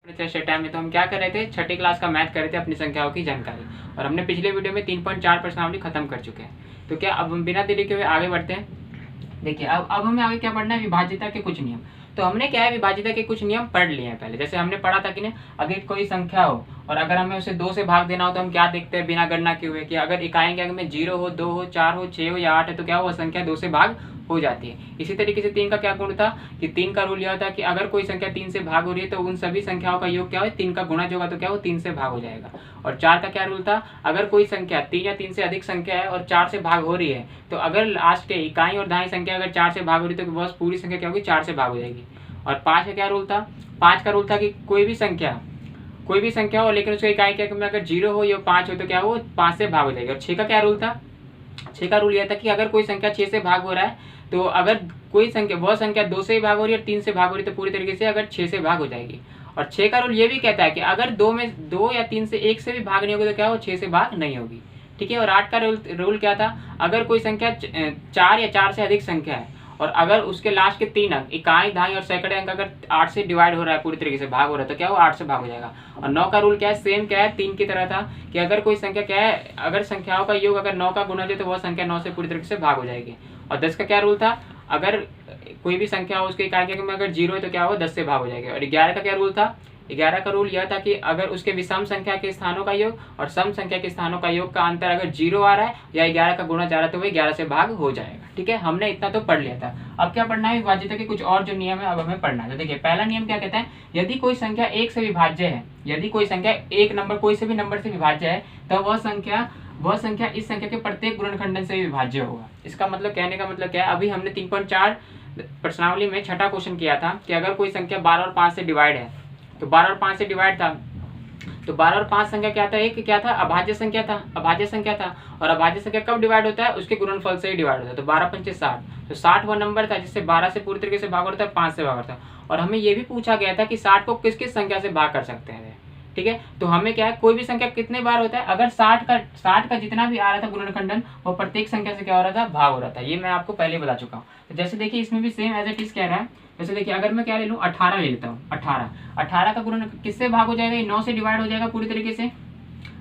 Chest time में तो हम क्या कर रहे थे, छठी क्लास का मैथ कर रहे थे, अपनी संख्याओं की जानकारी। और हमने पिछले वीडियो में 3.4 प्रश्नावली खत्म कर चुके हैं। तो क्या अब हम बिना देरी के हुए आगे बढ़ते हैं। देखिए अब हमें आगे क्या पढ़ना है, विभाज्यता के कुछ नियम। तो हमने क्या है, विभाज्यता के कुछ नियम पढ़ लिए हैं पहले। जैसे हमने पढ़ा था कि ना, अगर कोई संख्या हो और अगर हमें उसे 2 से भाग देना हो तो हम क्या देखते हैं बिना गणना के हुए, कि अगर इकाई के अंक में 0 हो, 2 हो, 4 हो, 6 हो या 8 है तो क्या वो संख्या 2 से भाग हो जाती है। इसी तरीके से 3 का क्या गुण था कि 3 का रूल यह था कि अगर कोई संख्या 3 से भाग हो रही है तो उन सभी संख्याओं का योग क्या हो, 3 का गुणा जो होगा तो क्या वो 3 से भाग हो जाएगा। और 4 का क्या रूल था, अगर कोई संख्या 3 या 3 से अधिक संख्या है और 4 से भाग हो रही है तो अगर लास्ट के इकाई और दहाई संख्या अगर 4 से भाग हो रही है तो बस पूरी संख्या क्या होगी, 4 से भाग हो जाएगी। और 5 का क्या रूल था, 5 का रूल था कि कोई भी संख्या हो लेकिन उसका इकाई के अंक में अगर 0 हो या 5 हो तो क्या वो 5 से भाग हो जाएगी। और 6 का क्या रूल था, 6 का रूल यह था कि अगर कोई संख्या 6 से भाग हो रहा है तो अगर कोई संख्या वह संख्या 2 से भाग हो रही है और 3 से भाग हो रही है तो पूरी तरीके से अगर 6 से भाग हो जाएगी। और 6 का रूल ये भी कहता है कि अगर 2 या 3 से 1 से भी भाग नहीं होगी तो क्या वो 6 से भाग नहीं होगी। ठीक है। और 8 का रूल क्या था, अगर कोई संख्या 4 या 4 से अधिक संख्या है और अगर उसके लास्ट के 3 अंक इकाई, दहाई और सैकड़े अंक अगर 8 से डिवाइड हो रहा है, पूरी तरीके से भाग हो रहा है तो क्या वो 8 से भाग हो जाएगा। और 9 का रूल क्या है, सेम क्या है 3 की तरह था कि अगर कोई संख्या क्या है, अगर संख्याओं का योग अगर 9 का गुणा हो तो वह संख्या 9 से पूरी तरीके से भाग हो जाएगी। और 10 का क्या रूल था, अगर कोई भी संख्या हो उसके इकाई के अंक में अगर 0 है तो क्या हो 10 से भाग हो जाएगा। और 11 का क्या रूल था, 11 का रूल यह था कि अगर उसके विषम संख्या के स्थानों का योग और सम संख्या के स्थानों का योग का अंतर अगर 0 आ रहा है या 11 का गुणा जा रहा है तो वह 11 से भाग हो जाएगा। ठीक है, हमने इतना तो पढ़ लिया था। अब क्या पढ़ना है, विभाज्यता के कुछ और जो नियम है अब हमें पढ़ना है। तो देखिए पहला नियम क्या कहता है, यदि कोई संख्या 1 से विभाज्य है, यदि कोई संख्या एक नंबर कोई से भी नंबर से विभाज्य है तो वह संख्या इस संख्या के प्रत्येक गुणनखंडन से विभाज्य होगा। इसका मतलब, कहने का मतलब क्या है, अभी हमने 3.4 प्रश्नावली में छठा क्वेश्चन किया था कि अगर कोई संख्या 12 और 5 से डिवाइड है तो 12 और 5 से डिवाइड था तो 12 और 5 संख्या क्या था, एक क्या था अभाज्य संख्या था। और अभाज्य संख्या कब डिवाइड होता है, उसके गुणनफल से ही डिवाइड होता है। तो 12 पंचे 60, तो 60 वो नंबर था जिससे 12 से पूरी तरीके से भाग होता है, 5 से भाग होता है। और हमें ये भी पूछा गया था कि 60 को किस किस संख्या से भाग कर सकते हैं। ठीक है, तो हमें क्या है, कोई भी संख्या कितने बार होता है, अगर 60 का जितना भी आ रहा था गुणनखंडन वो प्रत्येक संख्या से क्या हो रहा था, भाग हो रहा था। ये मैं आपको पहले बता चुका हूँ। तो जैसे देखिए इसमें भी सेम एज इट इज कह रहा है। जैसे देखिए अगर मैं क्या ले लूँ, 18 ले लेता हूँ। 18 का गुणन किससे भाग हो जाएगा, ये 9 से डिवाइड हो जाएगा, पूरी तरीके से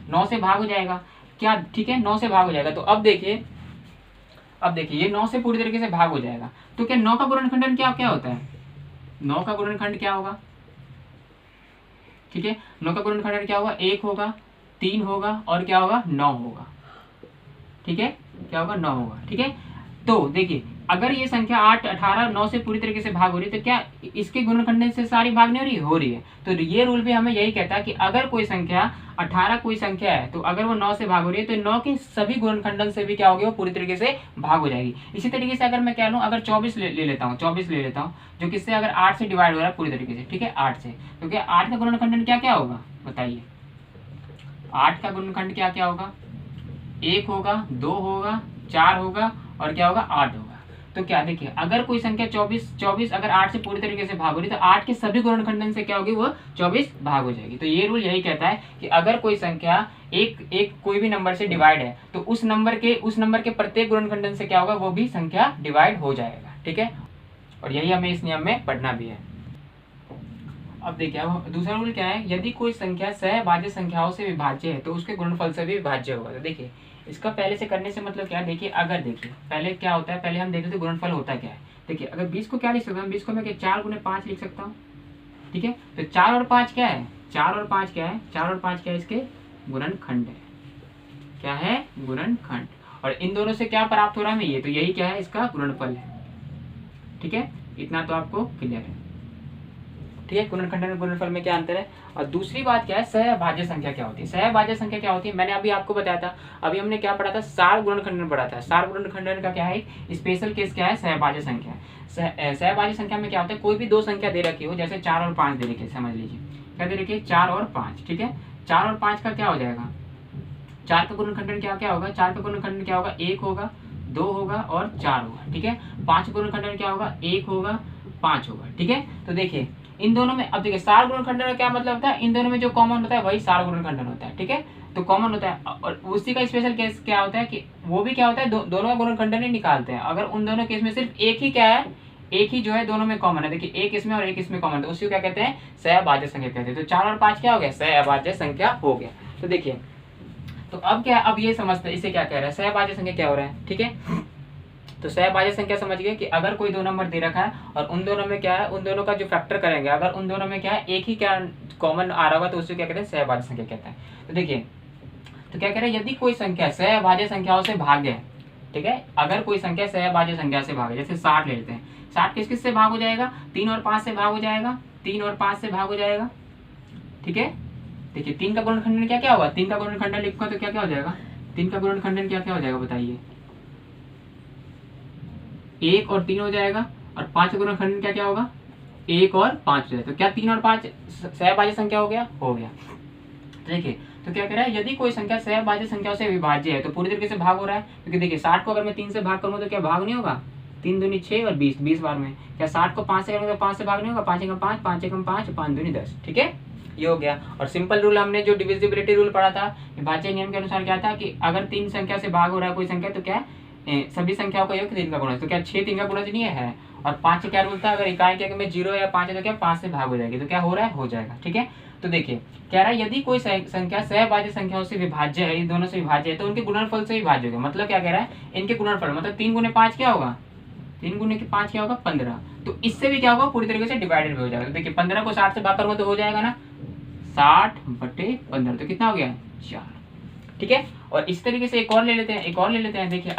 9 से भाग हो जाएगा क्या। ठीक है, 9 से भाग हो जाएगा। तो अब देखिए ये 9 से पूरी तरीके से भाग हो जाएगा। तो क्या 9 का गुणनखंडन क्या क्या होता है, 9 का गुणनखंड क्या होगा। ठीक है, 9 का गुणनखंड क्या होगा, 1 होगा, 3 होगा और क्या होगा 9 होगा। ठीक है, क्या होगा 9 होगा। ठीक है, तो देखिए अगर ये संख्या 8, 18, 9 से पूरी तरीके से भाग हो रही है तो क्या इसके गुणनखंडन से सारी भाग नहीं हो रही है। तो ये रूल भी हमें यही कहता है कि अगर कोई संख्या 18 कोई संख्या है तो अगर वो 9 से भाग हो रही है तो 9 के सभी गुणनखंडन से भी क्या होगी, वो पूरी तरीके से भाग हो जाएगी। इसी तरीके से अगर मैं क्या लूँ, अगर 24 ले लेता हूँ जो किससे अगर 8 से डिवाइड हो रहा है पूरी तरीके से। ठीक है, 8 से, तो क्या 8 का गुणनखंडन क्या क्या होगा बताइए, 8 का गुणनखंड क्या क्या होगा, 1 होगा, 2 होगा, 4 होगा और क्या होगा 8 होगा। तो क्या देखिए अगर कोई संख्या 24 अगर 8 से पूरी तरीके से भाग हो रही है तो 8 के सभी गुणनखंडन से क्या होगी, वो 24 भाग हो जाएगी। तो ये रूल यही कहता है कि अगर कोई संख्या एक कोई भी नंबर से डिवाइड है तो उस नंबर के प्रत्येक गुणनखंडन से क्या होगा, वो भी संख्या डिवाइड हो जाएगा। ठीक है, और यही हमें इस नियम में पढ़ना भी है। अब देखिए दूसरा रूल क्या है, यदि कोई संख्या सहभाज्य संख्याओं से विभाज्य है तो उसके गुणनफल से भी विभाज्य होगा। तो देखिए इसका पहले से करने से मतलब क्या है, देखिए पहले क्या होता है, पहले हम देख लेते गुणनफल होता क्या है। देखिए अगर 20 को क्या लिख सकता हूँ, 20 को मैं 4 गुने 5 लिख सकता हूँ। ठीक है, तो 4 और 5 क्या है, 4 और 5 क्या है, इसके गुणनखंड है। क्या है, गुणनखंड। और इन दोनों से क्या प्राप्त हो रहा है हमें, ये तो यही क्या है, इसका गुणनफल है। ठीक है, इतना तो आपको क्लियर है। ठीक है, गुणनखंड और गुणनफल में क्या अंतर है। और दूसरी बात क्या है, सहभाज्य संख्या क्या होती है। सहभाज्य संख्या क्या होती है, मैंने अभी आपको बताया था, अभी हमने क्या पढ़ा था, सार गुणनखंडन पढ़ा था। सार गुणनखंडन का क्या है, स्पेशल केस क्या है, सहभाज्य संख्या। सहभाज्य संख्या में क्या होता है, कोई भी 2 संख्या दे रखी हो, जैसे 4 और 5 दे रखी है, समझ लीजिए क्या दे रखी है, 4 और 5। ठीक है, 4 और 5 का क्या हो जाएगा, 4 का गुणनखंडन क्या होगा, 4 का गुणनखंडन क्या होगा, 1 होगा, 2 होगा और 4 होगा। ठीक है, 5 का गुणनखंडन क्या होगा, 1 होगा, 5 होगा। ठीक है, तो देखिए इन दोनों में, अब देखिए सार गुणनखंडन का क्या मतलब होता है, इन दोनों में जो कॉमन होता है वही सार गुणनखंडन होता है। ठीक है, तो कॉमन होता है। और उसी का स्पेशल केस क्या होता है कि वो भी क्या होता है, दोनों का गुणनखंडन ही निकालते हैं। अगर उन दोनों केस में सिर्फ एक ही क्या है, एक ही जो है दोनों में कॉमन है, देखिए एक इसमें और एक इसमें कॉमन है, तो उसी को क्या कहते हैं, सहअभाज्य संख्या कहते हैं। तो 4 और 5 क्या हो गया, सहअभाज्य संख्या हो गया। तो देखिए, तो अब क्या, अब ये समझते हैं इसे क्या कह रहा है, सहअभाज्य संख्या क्या हो रहा है, ठीक है। तो सहअभाज्य संख्या समझ गए कि अगर कोई 2 नंबर दे रखा है और उन दोनों में क्या है, उन दोनों का जो फैक्टर करेंगे, अगर उन दोनों में क्या है, एक ही क्या कॉमन आ रहा होगा, तो उसे क्या कहते हैं, सहअभाज्य संख्या कहते हैं। तो देखिए, तो क्या कह रहे हैं, यदि कोई संख्या सहअभाज्य संख्याओं से भाग्य है, ठीक है, अगर कोई संख्या सहअभाज्य संख्या से भाग है, जैसे 60 ले लेते हैं, 60 किस किस से भाग हो जाएगा, 3 और 5 से भाग हो जाएगा, 3 और 5 से भाग हो जाएगा, ठीक है। देखिए 3 का गुणनखंडन क्या क्या होगा, 3 का गुणनखंडन लिखो तो क्या क्या हो जाएगा, 3 का गुणनखंडन क्या क्या हो जाएगा बताइए, 1 और 3 हो जाएगा, और 5 का गुणनखंडन क्या क्या होगा, 1 और 5 हो जाएगा। तो क्या 3 और 5 सहअभाज्य संख्या हो गया, हो गया। देखिए, तो क्या कह रहा है, यदि कोई संख्या सहअभाज्य संख्याओं से विभाज्य है तो पूरी तरीके से भाग हो रहा है, क्योंकि देखिए 60 को अगर मैं 3 से भाग करूंगा तो क्या भाग नहीं होगा, 3 दूनी 6 और 20, 20 बार में। क्या 60 को 5 से करूंगा तो 5 से भाग नहीं होगा, 5 एकम 5, 5 एकम 5, 5 दूनी 10, ठीक है, ये हो गया। और सिंपल रूल हमने जो डिविजिबिलिटी रूल पढ़ा था, विभाज्य नियम के अनुसार क्या था कि अगर 3 संख्या से भाग हो रहा है कोई संख्या, तो क्या सभी संख्याओं का योग 3 का गुणज, तो क्या 6 3 का गुणज नहीं है। और 5 क्या रूल था, अगर इकाई के में 0 या 5 है तो क्या 5 से भाग हो जाएगी, तो क्या हो रहा है, हो जाएगा, ठीक है। तो देखिए कह रहा है, यदि कोई संख्या सहअभाज्य संख्याओं से विभाज्य है, दोनों से विभाज्य है, तो उनके गुणनफल से विभाज्य होगा। मतलब क्या कह रहा है, इनके गुणनफल मतलब 3 गुने 5 क्या होगा, 3 गुने 5 क्या होगा, 15। तो इससे भी क्या होगा, पूरी तरीके से डिवाइडेड हो जाएगा। तो देखिए 15 को 60 से भाग करूंगा तो हो जाएगा ना 60/15, तो कितना हो गया, 4, ठीक है। और इस तरीके से एक और ले लेते हैं, एक और ले लेते हैं। देखिए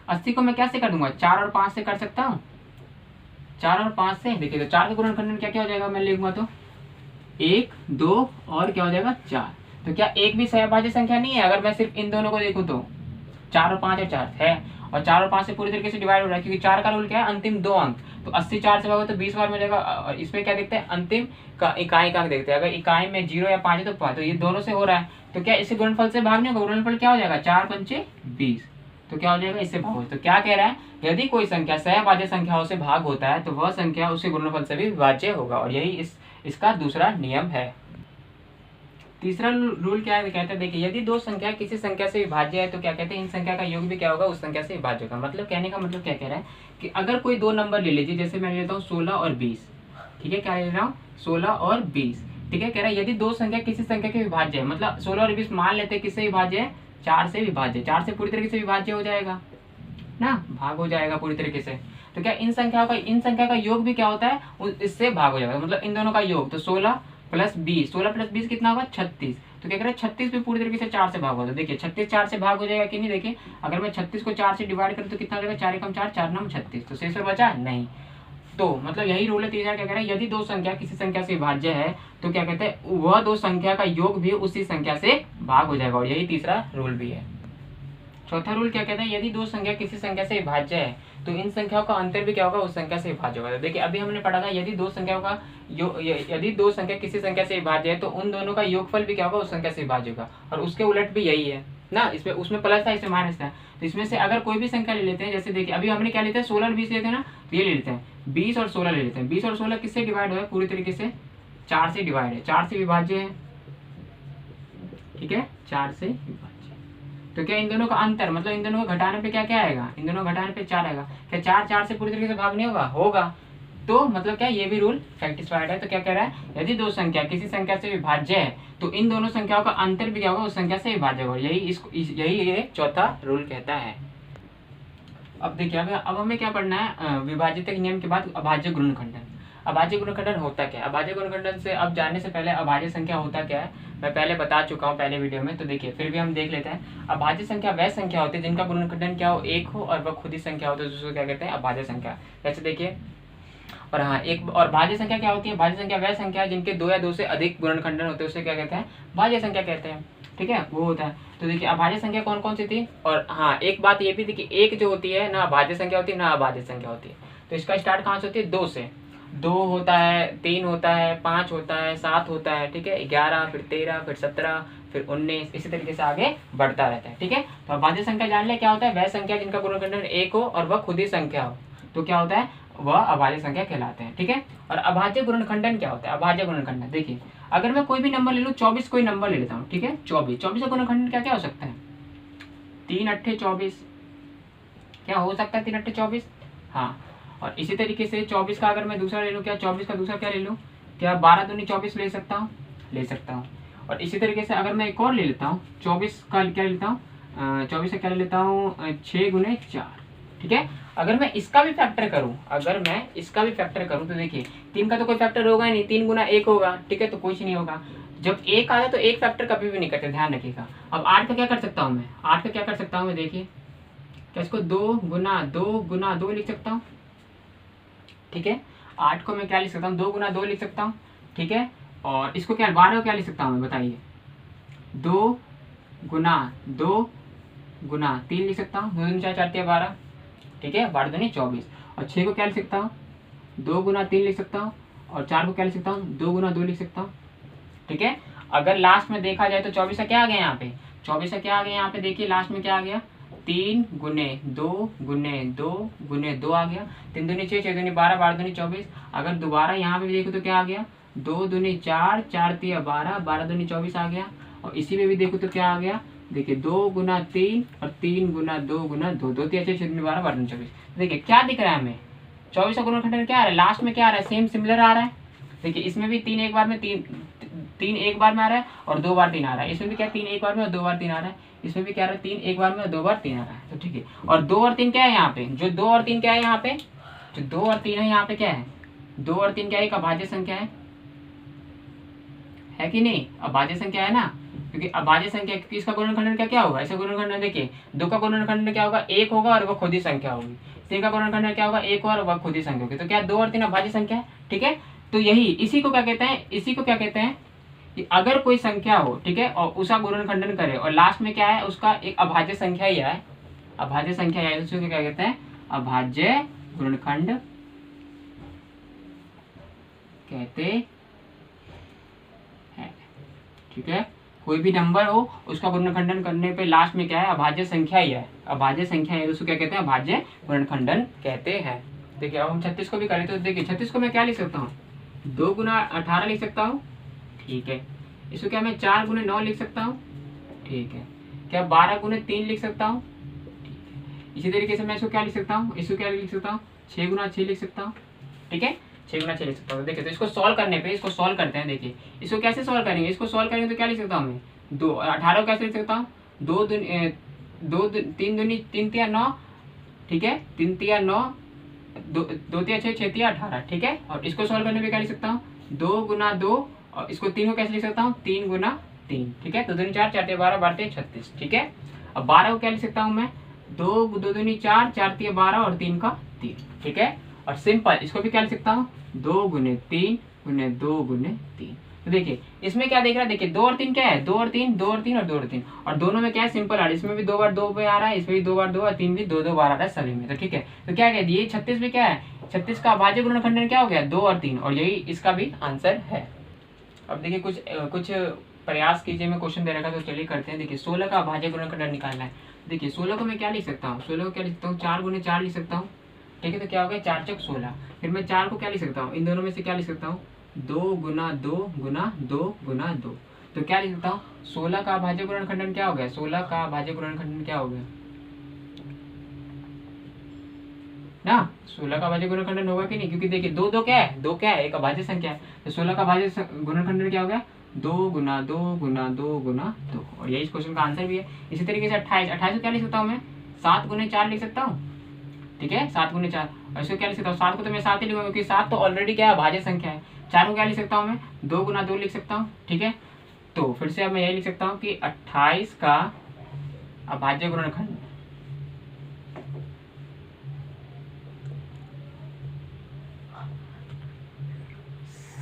80 को मैं क्या से कर दूंगा, 4 और 5 से कर सकता हूँ, 4 और 5 से। देखिए तो 4 का गुणनखंडन क्या क्या हो जाएगा, मैं लिखूंगा तो 1 2 और क्या हो जाएगा 4। तो क्या एक भी सहअभाज्य संख्या नहीं है, अगर मैं सिर्फ इन दोनों को देखूं तो 4 और 5 और 4 है, और 4 और 5 से पूरी तरीके से डिवाइड हो रहा है, क्योंकि 4 का रूल क्या है, अंतिम 2 अंक। तो 80 4 से भागो तो 20 बार मिलेगा। और इसमें क्या देखते हैं, अंतिम का इकाई का देखते हैं, अगर इकाई में 0 या 5 है तो 5, तो ये दोनों से हो रहा है, तो क्या इससे गुणनफल से भाग नहीं होगा, गुणनफल क्या हो जाएगा, 4 पंचे 20, तो क्या हो जाएगा, इससे भाग हो। तो क्या कह रहा है, यदि कोई संख्या सहअभाज्य संख्याओं से भाग होता है तो वह संख्या उसके गुणनफल से भी विभाज्य होगा, और यही इसका दूसरा नियम है। तीसरा रूल क्या है, कहते हैं देखिए, यदि 2 संख्या किसी संख्या से विभाज्य है तो क्या कहते हैं, इन संख्या का योग भी क्या होगा, उस संख्या से विभाज्य होगा। मतलब कहने का मतलब क्या कह रहा है कि अगर कोई 2 नंबर ले लीजिए, जैसे मैं लेता हूँ 16 और 20, ठीक है, क्या ले रहा हूँ 16 और 20, ठीक है। कह रहा है यदि 2 संख्या किसी संख्या के विभाज्य है, मतलब 16 और 20 मान लेते हैं किससे विभाज्य है, 4 से विभाज्य, 4 से पूरी तरीके से विभाज्य हो जाएगा ना, भाग हो जाएगा पूरी तरीके से। तो क्या इन संख्या का योग भी क्या होता है, इससे भाग हो जाएगा, मतलब इन दोनों का योग। तो 16 प्लस 20 कितना होगा, 36। तो क्या करें, 36 भी पूरी तरीके से 4 से भाग होगा। तो देखिए 36 4 से भाग हो जाएगा कि नहीं, देखिए अगर मैं 36 को 4 से डिवाइड करूँ तो कितना हो जाएगा, 4 एकम 4, 4 9 36, तो शेष और बचा नहीं। तो मतलब यही रूल है तीसरा, क्या कह रहा है, यदि 2 संख्या किसी संख्या से विभाज्य है तो क्या कहते हैं, वह 2 संख्या का योग भी उसी संख्या से भाग हो जाएगा, और यही तीसरा रूल भी है। चौथा रूल क्या कहता है, यदि 2 संख्या किसी संख्या से विभाज्य है तो इन संख्याओं का अंतर भी क्या होगा, उस संख्या से विभाज्य होगा। तो देखिए अभी हमने पढ़ा था, यदि 2 संख्याओं का यदि 2 संख्या किसी संख्या से विभाज्य है तो उन दोनों का योगफल भी क्या होगा, उस संख्या से विभाज्य होगा। और उसके उलट भी यही है ना, इसमें उसमें प्लस था, इसमें माइनस था। तो इसमें से अगर कोई भी संख्या ले लेते हैं, जैसे देखिए अभी हमने क्या लेते हैं, 16 और 20 लेते हैं ना, तो ये ले लेते हैं 20 और 16 ले लेते हैं। 20 और 16 किससे डिवाइड हुआ है, पूरी तरीके से 4 से डिवाइड है, 4 से विभाज्य है, ठीक है, 4 से विभाज्य। तो क्या इन दोनों का अंतर, मतलब इन दोनों को घटाने पे क्या क्या आएगा, इन दोनों को घटाने पे 4 आएगा। क्या 4 4 से पूरी तरीके से भाग नहीं होगा, होगा। तो मतलब क्या ये भी रूल सैटिस्फाइड है। तो क्या कह रहा है, यदि 2 संख्या किसी संख्या से विभाज्य है तो इन दोनों संख्याओं का अंतर भी क्या होगा, उस संख्या से विभाज्य होगा। यही ये चौथा रूल कहता है। अब देखिए अब हमें क्या पढ़ना है, विभाजित नियम के बाद अभाज्य गुणनखंडन। अभाज्य गुणनखंडन होता क्या है, अभाज्य गुणनखंडन से अब जानने से पहले अभाज्य संख्या होता क्या है मैं पहले बता चुका हूँ पहले वीडियो में। तो देखिए फिर भी हम देख लेते हैं। अभाज्य संख्या वह संख्या होती है जिनका गुणनखंडन क्या हो, 1 हो और वह खुद ही संख्या हो, तो जिसको क्या कहते हैं, अभाज्य संख्या। जैसे देखिए, और हाँ एक और भाज्य संख्या क्या होती है, भाज्य संख्या वह संख्या है जिनके 2 या 2 से अधिक गुणनखंडन होते हैं, उसे क्या कहते हैं, भाज्य संख्या कहते हैं, ठीक है, वो होता है। तो देखिए अभाज्य संख्या कौन कौन सी थी, और हाँ एक बात ये भी थी कि एक जो होती है ना भाज्य संख्या होती है ना अभाज्य संख्या होती है। तो इसका स्टार्ट कहाँ से होती है, 2 से। 2 होता है, 3 होता है, 5 होता है, 7 होता है, ठीक है, 11, फिर 13, फिर 17, फिर 19, इसी तरीके से आगे बढ़ता रहता है, ठीक है। तो अभाज्य संख्या जान ले क्या होता है, वह संख्या जिनका गुणनखंडन 1 हो और वह खुद ही संख्या हो, तो क्या होता है, वह अभाज्य संख्या कहलाते हैं, ठीक है। और अभाज्य गुणनखंडन क्या होता है, अभाज्य गुणनखंडन देखिए अगर मैं कोई भी नंबर ले लूँ, 24 कोई नंबर ले लेता हूँ, ठीक है, 24 का गुणनखंडन क्या क्या हो सकता है, 3 8 24, क्या हो सकता है 3 8 24, हाँ। और इसी तरीके से 24 का अगर मैं दूसरा ले लूँ, क्या 24 का दूसरा क्या ले लूँ, क्या 12 दूनी 24 ले सकता हूँ, ले सकता हूँ। और इसी तरीके से अगर मैं एक और ले लेता हूँ 24 का, क्या लेता हूँ 24 का क्या ले लेता हूँ 6 गुने 4, ठीक है। अगर मैं इसका भी फैक्टर करूं, अगर मैं इसका भी फैक्टर करूं तो देखिए 3 का तो कोई फैक्टर होगा ही नहीं, 3 गुना 1 होगा, ठीक है, तो कुछ नहीं होगा। जब 1 आता है तो एक फैक्टर कभी भी नहीं करते, ध्यान रखिएगा। अब 8 का क्या कर सकता हूं मैं, 8 का क्या कर सकता हूं मैं, देखिए क्या इसको 2 गुना 2 लिख सकता हूँ, ठीक है। 8 को मैं क्या लिख सकता हूँ, 2 गुना 2 लिख सकता हूँ, ठीक है। और इसको क्या 12 को क्या लिख सकता हूँ मैं, बताइए 2 गुना 3 लिख सकता हूँ, 2 दूनी 4 4 12, ठीक है, 12 दूनी 24। और 6 को क्या लिख सकता हूँ, 2 गुना 3 लिख सकता हूँ। और 4 को क्या लिख सकता हूँ, 2 गुना 2 लिख सकता हूँ, ठीक है। अगर लास्ट में देखा जाए तो 24 का क्या आ गया यहाँ पे, 24 का क्या आ गया यहाँ पे, देखिए लास्ट में क्या आ गया, 3 गुने 2 आ गया, 3 दूनी 6, 6 दूनी 12, 12 दूनी 24। अगर दोबारा यहाँ पे भी देखो तो क्या आ गया, 2 दूनी 4, 4 तिया 12, 12 दूनी 24 आ गया। और इसी में भी देखो तो क्या आ गया, देखिए 2 गुना 3 और 3 गुना 2 गुना 2, 2 तिया 6, 6 दूनी 12, 12 दूनी 24। देखिए क्या दिख रहा है हमें, 24 का गुणनखंड क्या आ रहा है, लास्ट में क्या आ रहा है, सेम सिमिलर आ रहा है। देखिए इसमें भी 3 एक बार में 3 एक बार में आ रहा है और 2 बार 3 आ रहा है, इसमें भी क्या 3 एक बार में और 2 बार 3 आ रहा है, इसमें भी क्या आ रहा है 3 एक बार में और 2 बार 3 आ रहा है, तो ठीक है। और 2 और 3 क्या है यहाँ पे, जो 2 और 3 क्या है यहाँ पे, जो 2 और 3 है यहाँ पे क्या है, 2 और 3 क्या है, एक अभाज्य संख्या है कि नहीं, अभाज्य संख्या है ना, क्योंकि अभाज्य संख्या, क्योंकि इसका गुणनखंड क्या क्या होगा, ऐसा गुणनखंड देखिए 2 का गुणनखंड क्या होगा, 1 होगा और वो खुद ही संख्या होगी, 3 का गुणनखंड क्या होगा, 1 और वह खुद ही संख्या होगी, तो क्या 2 और 3 अभाज्य संख्या है, ठीक है। तो यही इसी को क्या कहते हैं, इसी को क्या कहते हैं कि अगर कोई संख्या हो, ठीक है, और उसका गुणनखंडन करे और लास्ट में क्या है, उसका एक अभाज्य संख्या ही है, अभाज्य संख्या है, उसको क्या कहते हैं, अभाज्य गुणनखंड कहते हैं, ठीक है। कोई भी नंबर हो उसका गुणनखंडन करने पे लास्ट में क्या है, अभाज्य संख्या ही है, अभाज्य संख्या है, उसको क्या कहते हैं, अभाज्य गुणनखंडन कहते हैं। देखिए अब हम 36 को भी करें तो देखिए 36 को मैं क्या लिख सकता हूँ, 2 गुना 18 लिख सकता हूँ, ठीक है। इसको क्या मैं 4 गुने 9 लिख सकता हूँ, ठीक है। क्या 12 गुने 3 लिख सकता हूँ, ठीक है। इसी तरीके से मैं इसको क्या लिख सकता हूँ, इसको क्या लिख सकता हूँ, 6 गुना 6 लिख सकता हूँ, ठीक है, 6 गुना 6 लिख सकता हूँ। देखिए तो इसको सॉल्व करने पे, इसको सॉल्व करते हैं, देखिए इसको कैसे सॉल्व करेंगे, इसको सॉल्व करेंगे तो क्या लिख सकता हूँ मैं, 2 18 को कैसे लिख सकता हूँ, 3 दूनी 3 तिया 9, ठीक है, 3 तिया 9, 2 तिया 6, 6 तिया 18, ठीक है। और इसको सॉल्व करने पे क्या लिख सकता हूँ, 2 गुना 2, और इसको 3 को कैसे लिख सकता हूँ, 3 गुना 3, ठीक है, 2 दूनी 4, 4 तिया 12, 12 तिया 36, ठीक है। अब 12 को क्या लिख सकता हूँ मैं, 2 दूनी 4, 4 तिया 12 और 3 का 3, ठीक है। और सिंपल इसको भी क्या लिख सकता हूँ, 2 गुने 3 गुने 2 गुने 3। तो देखिए इसमें क्या देख रहा है, देखिए 2 और 3 क्या है, 2 और 3, 2 और 3 और 2 और 3, और दोनों में क्या है, सिंपल आ रहा है, इसमें भी 2 बार 2 पे आ रहा है, इसमें भी 2 बार 2 और 3 भी 2 2 बार आ रहा है सभी में, तो ठीक है। तो क्या कह दिए 36 में क्या है, 36 का अभाज्य गुणनखंडन क्या हो गया, 2 और 3, और यही इसका भी आंसर है। अब देखिए कुछ प्रयास कीजिए, मैं क्वेश्चन दे रखा तो चलिए करते हैं। देखिए 16 का अभाज्य गुणनखंडन निकालना है। देखिए 16 को मैं क्या लिख सकता हूँ, 16 को क्या लिख सकता हूँ, 4 गुने 4 लिख सकता हूँ, ठीक है। तो क्या हो गया, 4 चौक 16। फिर मैं 4 को क्या लिख सकता हूँ, इन दोनों में से क्या लिख सकता हूँ, 2 गुना 2 गुना 2 गुना 2। तो क्या लिख सकता हूँ, 16 का अभाज्य गुणनखंडन क्या हो गया, 16 का अभाज्य गुणनखंडन क्या हो गया ना, 16 का अभाज्य गुणनखंडन होगा कि नहीं, क्योंकि देखिए 2 2 क्या है, 2 क्या है, एक अभाज्य संख्या है, तो 16 का अभाज्य गुणनखंडन क्या हो गया, 2 गुना 2 गुना 2 गुना 2, और यही इस क्वेश्चन का आंसर भी है। इसी तरीके से 28 को क्या लिख सकता हूँ मैं, 7 गुने 4 लिख सकता हूँ, ठीक है, 7 गुने 4। और इसको क्या लिख सकता हूँ, 7 को तो मैं 7 ही लिखूंगा क्योंकि 7 तो ऑलरेडी क्या है, अभाज्य संख्या है। 4 को क्या लिख सकता हूँ मैं, 2 गुना 2 लिख सकता हूँ, ठीक है। तो फिर से अब मैं यही लिख सकता हूँ कि 28 का अभाज्य गुणनखंड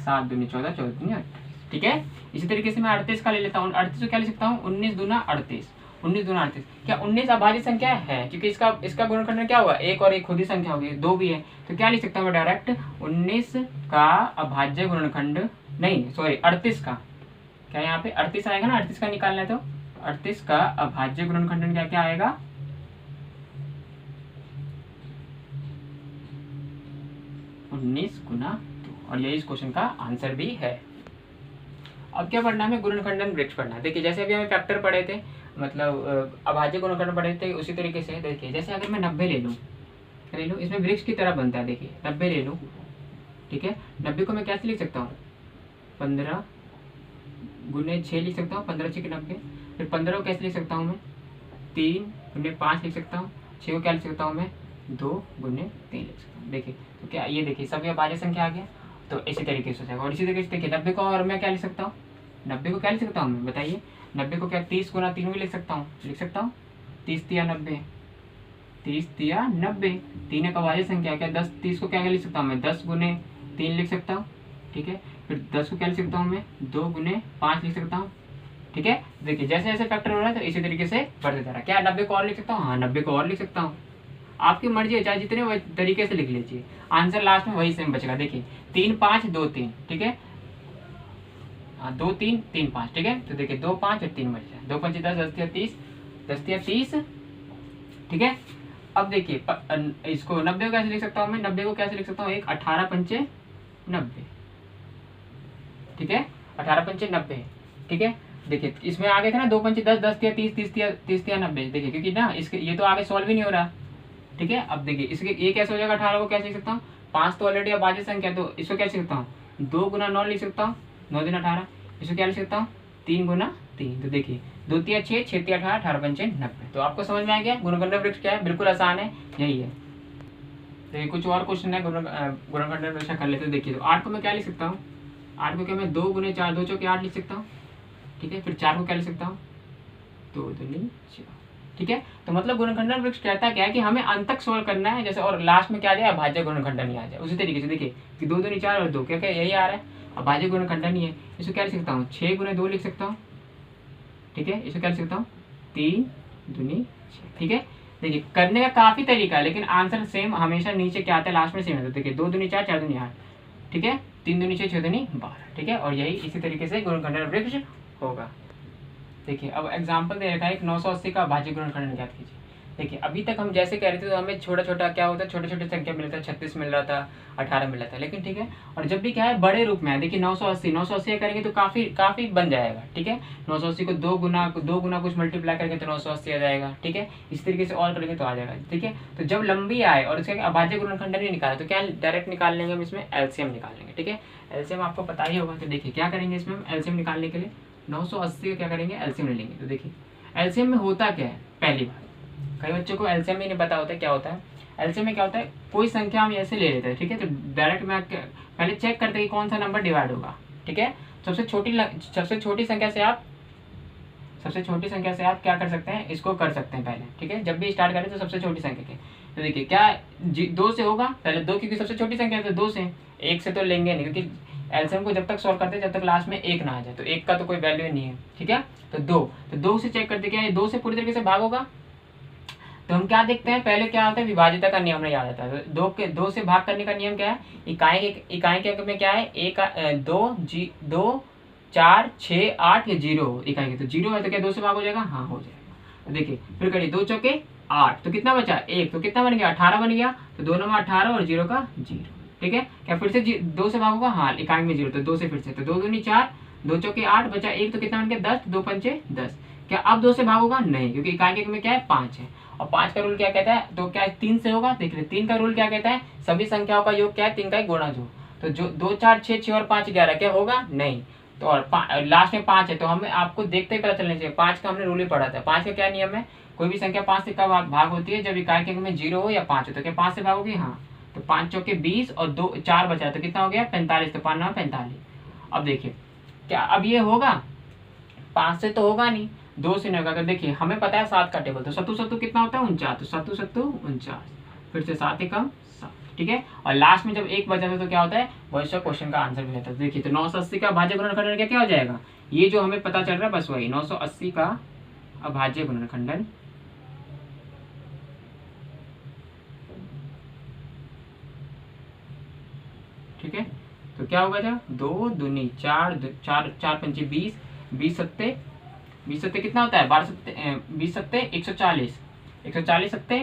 7 दूनी 14, 14 दूनी 28, ठीक है। इसी तरीके से मैं 38 का ले लेता हूँ, 38 को क्या लिख सकता हूँ, 19 दूना 38, 19 दूना 38। क्या 19 अभाज्य संख्या है, क्योंकि इसका गुणनखंड क्या होगा, एक और एक खुद ही संख्या होगी, 2 भी है, तो क्या लिख सकता हूँ मैं डायरेक्ट, 19 का अभाज्य गुणनखंड, नहीं सॉरी 38 का, क्या यहाँ पे 38 आएगा ना, 38 का निकालना है, तो 38 का अभाज्य गुणनखंडन क्या क्या आएगा, 19 गुना 2, और यही इस क्वेश्चन का आंसर भी है। अब क्या पढ़ना है, गुणनखंडन वृक्ष पढ़ना है। देखिए जैसे अभी हमें फैक्टर पढ़े थे, मतलब अभाज्य गुणनखंड पढ़े थे, उसी तरीके से देखिए जैसे अगर मैं 90 ले लूँ, क्या ले लूँ, इसमें वृक्ष की तरह बनता है। देखिए 90 ले लूँ, ठीक है। 90 को मैं कैसे लिख सकता हूँ, 15 गुने 6 लिख सकता हूँ, 15 6 90। फिर 15 को कैसे लिख सकता हूँ मैं, 3 गुने 5 लिख सकता हूँ। 6 को क्या लिख सकता हूँ मैं, 2 गुने 3 लिख सकता हूँ। देखिए तो क्या ये देखिए सब अभाज्य संख्या आ गया। तो इसी तरीके से हो जाएगा। और इसी तरीके से देखिए 90 को और मैं क्या लिख सकता हूँ, 90 को क्या लिख सकता हूँ मैं बताइए, 90 को क्या 30 गुना 3 भी लिख सकता हूँ, 30 तिया 90, 30 तिया 90। 3 एक अभाज्य संख्या, क्या 10 30 को क्या लिख सकता हूँ मैं, 10 गुने 3 लिख सकता हूँ, ठीक है। फिर 10 को क्या लिख सकता हूँ मैं, 2 गुने 5 लिख सकता हूँ, ठीक है। देखिए जैसे जैसे फैक्टर हो रहा है तो इसी तरीके से बढ़ते जा रहा है। क्या 90 को और लिख सकता हूँ, हाँ 90 को और लिख सकता हूँ। आपकी मर्जी है, चाहे जितने वही तरीके से लिख लीजिए, आंसर लास्ट में वही सेम बचेगा। देखिए 3 5 2 3, ठीक है, हाँ 2 3 3 5, ठीक है। तो देखिए 2 5 और 3 बच जाए, 2 5 10 10 तिया 30, 10 तिया 30, ठीक है। अब देखिए इसको 90 को कैसे लिख सकता हूँ मैं, 90 को कैसे लिख सकता हूँ, 18 पंचे 90, ठीक है, 18 पंचे 90, ठीक है। देखिए इसमें आगे थे ना 2 पंचे 10, 10 तिया 30, 30 तिया 90। देखिए क्योंकि ना इसके ये तो आगे सॉल्व ही नहीं हो रहा, ठीक है। अब देखिए इसके ये कैसे हो जाएगा, 18 को कैसे लिख सकता हूँ, 5 तो ऑलरेडी अभाज्य संख्या, तो इसको क्या लिख सकता हूँ, 2 गुना 9 लिख सकता हूँ, 9 दिन 18। इसको क्या लिख सकता हूँ, 3 गुना 3। तो देखिए 2 तिया 6, 6 तिया 18, 18 पंचे 90। तो आपको समझ में आ गया गुणनखंड वृक्ष क्या है, बिल्कुल आसान है, यही है। देखिए कुछ और क्वेश्चन है गुणनखंड वृक्ष कर लेते हैं। देखिए तो 8 को मैं क्या लिख सकता हूँ, 8 को क्या मैं 2 गुने 4, 2 चौके 8 लिख सकता हूँ, ठीक है। फिर 4 को क्या लिख सकता हूँ, 2 दूनी 4, ठीक है। तो मतलब गुणनखंडन वृक्ष कहता क्या है कि हमें अंत तक सोल्व करना है, जैसे और लास्ट में क्या आ जाए, अभाज्य गुणनखंडन ही आ जाए। उसी तरीके से देखिए कि 2 दूनी 4 और 2 क्या क्या यही आ रहा है, अभाज्य गुणनखंडन ही है। इसको क्या लिख सकता हूँ, 6 गुने 2 लिख सकता हूँ, ठीक है। इसको क्या लिख सकता हूँ, 3 दूनी 6, ठीक है। देखिए करने का काफी तरीका है, लेकिन आंसर सेम हमेशा नीचे क्या आता है, लास्ट में सेम आता है। देखिए 2 दूनी 4, 4 दूनी 8, ठीक है, 3 दूनी 6, 6 दूनी 12, ठीक है। और यही इसी तरीके से गुणनखंडन वृक्ष होगा। देखिए अब एग्जाम्पल दे रखा है, एक 980 का अभाज्य गुणनखंडन ज्ञात कीजिए। देखिए अभी तक हम जैसे कह रहे थे तो हमें छोटा छोटा क्या होता है, छोटे छोटे संख्या मिल रहा था, 36 मिल रहा था, 18 मिल रहा था, लेकिन ठीक है। और जब भी क्या है बड़े रूप में है, देखिए 980 करेंगे तो काफी काफी बन जाएगा, ठीक है। 980 को 2 गुना कुछ मल्टीप्लाई करेंगे तो 980 आ जाएगा, ठीक है। इस तरीके से और करेंगे तो आ जाएगा, ठीक है। तो जब लंबी आए और इसका अभाज्य गुणनखंडन नहीं निकाला तो क्या डायरेक्ट निकाल लेंगे हम, इसमें एलसीएम निकाल लेंगे, ठीक है। एलसीएम आपको पता ही होगा। तो देखिए क्या करेंगे इसमें हम एलसीएम निकालने के लिए, 980 का क्या करेंगे, एलसीएम ले लेंगे। तो देखिए एलसीएम में होता क्या है, पहली बार कई बच्चों को एलसीएम ही नहीं पता होता है क्या होता है। एलसीएम में क्या होता है, कोई संख्या हम ऐसे ले लेते हैं, ठीक है। तो डायरेक्ट मैं पहले चेक करते हैं कि कौन सा नंबर डिवाइड होगा, ठीक है। सबसे छोटी संख्या से आप क्या कर सकते हैं, इसको कर सकते हैं पहले, ठीक है। जब भी स्टार्ट करें तो सबसे छोटी संख्या के, तो देखिए क्या 2 से होगा, पहले 2 क्योंकि सबसे छोटी संख्या है तो 2 से, 1 से तो लेंगे नहीं, क्योंकि एलसीएम को जब तक सॉल्व करते हैं जब तक लास्ट में 1 ना आ जाए, तो 1 का तो कोई वैल्यू नहीं है, ठीक है। तो 2 से चेक करते क्या ये 2 से पूरी तरीके से भाग होगा। तो हम क्या देखते हैं, पहले क्या होता है, विभाजिता का नियम नहीं याद आता है। तो 2 से भाग करने का नियम क्या है, इकाई के अंक में क्या है, 2 4 6 8 या 0 इकाई के, तो 0 है तो क्या 2 से भाग हो जाएगा, हाँ हो जाएगा। तो देखिए फिर करिए 2 चौके 8, तो कितना बचा 1, तो कितना बन गया 18 बन गया। तो 2 नंबर 18 और 0 का 0, ठीक है। क्या फिर से 2 से भाग होगा, हाँ इकाई में 0, तो 2 से फिर से, तो 2 दूनी 4, 2 चौके 8 बचा 1, तो कितना बन गया 10, 2 पंचे 10। क्या अब 2 से भाग होगा, नहीं, क्योंकि इकाई के अंक में क्या है 5 है, और 5 का रूल क्या कहता है, तो क्या 3 से होगा। देख रहे 3 का रूल क्या कहता है, सभी संख्याओं का योग क्या है, 3 का गुणा जो, तो जो 2 4 6 6 और 5 11 क्या होगा, नहीं। तो और लास्ट में 5 है, तो हमें आपको देखते ही पता चलना चाहिए 5 का हमने रूल ही पढ़ा था। 5 का क्या नियम है, कोई भी संख्या 5 से कब भाग होती है, जब इकाई के अंक में 0 हो या 5 हो। तो क्या 5 से भाग होगी, हाँ। तो 5 चौके 20 और 2 4 बचा, तो कितना हो गया 45, तो 5 9 45। अब देखिए क्या अब ये होगा, 5 से तो होगा नहीं, 2 से नहीं होगा। तो देखिए हमें पता है 7 का टेबल, तो 7 7 कितना होता है 49, तो 7 7 49, फिर से 7 एकम 7, ठीक है। और लास्ट में जब 1 बचा था तो क्या होता है, वही सब क्वेश्चन का आंसर भी रहता है। देखिए तो 980 का अभाज्य गुणनखंडन क्या हो जाएगा, ये जो हमें पता चल रहा है बस वही 980 का अभाज्य गुणनखंडन, ठीक है। तो क्या होगा, जब 2 दूनी 4 4 पंचे 20, 20 सत्ते कितना होता है, 12 सत्ते 20 सत्ते 140, 140 सत्ते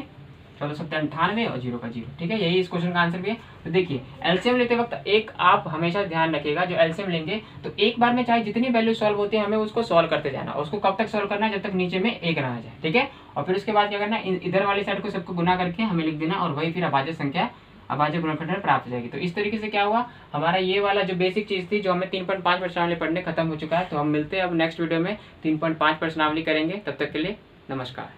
1498 और 0 का 0। ठीक है, यही इस क्वेश्चन का आंसर भी है। तो देखिए एलसीएम लेते वक्त एक आप हमेशा ध्यान रखिएगा, जो एलसीएम लेंगे तो एक बार में चाहे जितनी वैल्यू सॉल्व होती है हमें उसको सॉल्व करते जाना। उसको कब तक सॉल्व करना है, जब तक नीचे में 1 ना आ जाए। ठीक है, और फिर उसके बाद क्या करना है, इधर वाली साइड को सबको गुना करके हमें लिख देना, और वही फिर अभाज्य संख्या अभाज्य गुणनफल में प्राप्त हो जाएगी। तो इस तरीके से क्या हुआ, हमारा ये वाला जो बेसिक चीज थी, जो हमें 3.5 प्रश्नावली पढ़ने खत्म हो चुका है। तो हम मिलते हैं अब नेक्स्ट वीडियो में 3.5 प्रश्नावली करेंगे। तब तक के लिए नमस्कार।